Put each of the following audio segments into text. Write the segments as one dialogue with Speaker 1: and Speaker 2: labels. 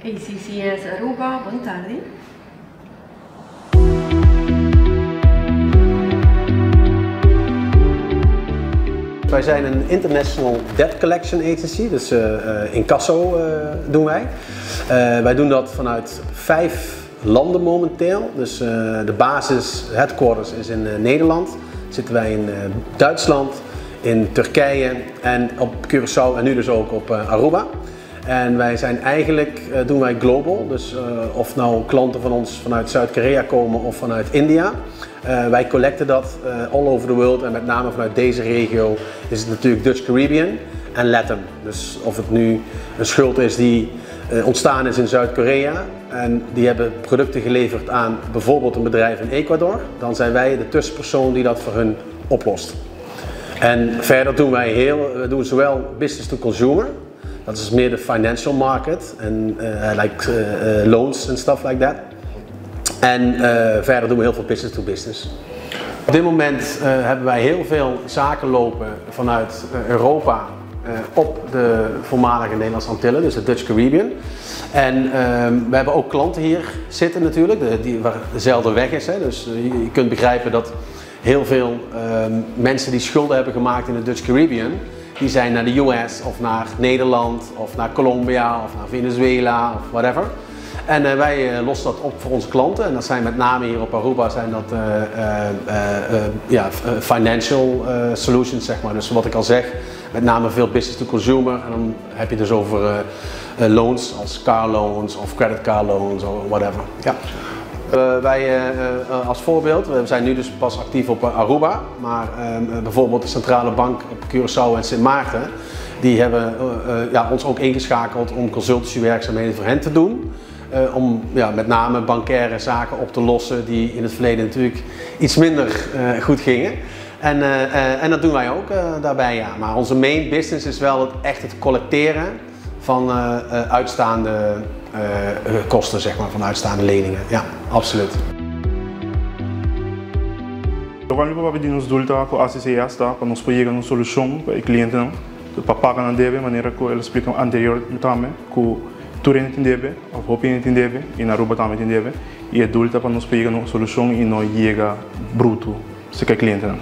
Speaker 1: ACCS Aruba, buon tardi.
Speaker 2: Wij zijn een International Debt Collection Agency, dus incasso doen wij. Wij doen dat vanuit 5 landen momenteel. Dus de basis, headquarters is in Nederland. Zitten wij in Duitsland, in Turkije en op Curaçao en nu dus ook op Aruba. En wij zijn eigenlijk, doen wij global, dus of nou klanten van ons vanuit Zuid-Korea komen of vanuit India. Wij collecten dat all over the world en met name vanuit deze regio is het natuurlijk Dutch Caribbean en Latin. Dus of het nu een schuld is die ontstaan is in Zuid-Korea en die hebben producten geleverd aan bijvoorbeeld een bedrijf in Ecuador, dan zijn wij de tussenpersoon die dat voor hun oplost. En verder doen we doen zowel business to consumer. Dat is meer de financial market en loans en stuff like that. En verder doen we heel veel business to business. Op dit moment hebben wij heel veel zaken lopen vanuit Europa op de voormalige Nederlandse Antillen, dus de Dutch Caribbean. En we hebben ook klanten hier zitten natuurlijk, waar dezelfde weg is. Hè. Dus je kunt begrijpen dat heel veel mensen die schulden hebben gemaakt in de Dutch Caribbean, die zijn naar de US of naar Nederland of naar Colombia of naar Venezuela of whatever. En wij lossen dat op voor onze klanten en dat zijn met name hier op Aruba zijn dat financial solutions zeg maar. Dus wat ik al zeg, met name veel business to consumer en dan heb je dus over loans als car loans of credit card loans of whatever. Ja. Wij als voorbeeld, we zijn nu dus pas actief op Aruba, maar bijvoorbeeld de Centrale Bank op Curaçao en Sint Maarten, die hebben ons ook ingeschakeld om consultancywerkzaamheden voor hen te doen. Om met name bankaire zaken op te lossen die in het verleden natuurlijk iets minder goed gingen. En dat doen wij ook daarbij, ja. Maar onze main business is wel echt het collecteren van uitstaande kosten, zeg maar, van uitstaande leningen. Ja, absoluut.
Speaker 3: Normalmente pedimos dulta com a ACCS para nós poder uma solução para o cliente, para pagar na deve, maneira que ele explica anterior também, que tu entendebe, of hope entendebe, e na Aruba também entendebe, e a dulta para nós pegar uma solução e não chega bruto, se que cliente não.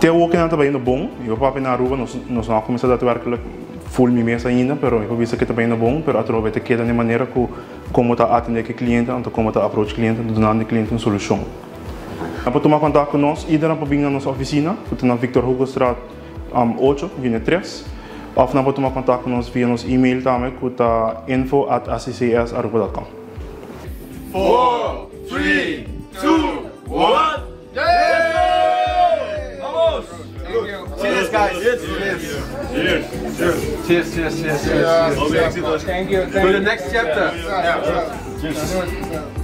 Speaker 3: Tem o que não está bem bom, e o papo na Aruba nós não começamos a trabalhar full mi mês ainda, pero eu vi que está bem bom, pero através de que da maneira que como está atender o cliente, então como está approach o cliente, dando ao cliente uma solução. Para tomar contato com nós, iedereen pode vir na nossa oficina, na Victor Hugo Straat 8, linha 3. Of dan pode tomar contato com nós via nosso e-mail também, que está info@accs.aruba.com.
Speaker 4: 4, 3, 2, 1. Vamos!
Speaker 2: Cheers, guys. Cheers.
Speaker 4: Thank you.
Speaker 2: For the next chapter.
Speaker 4: Cheers.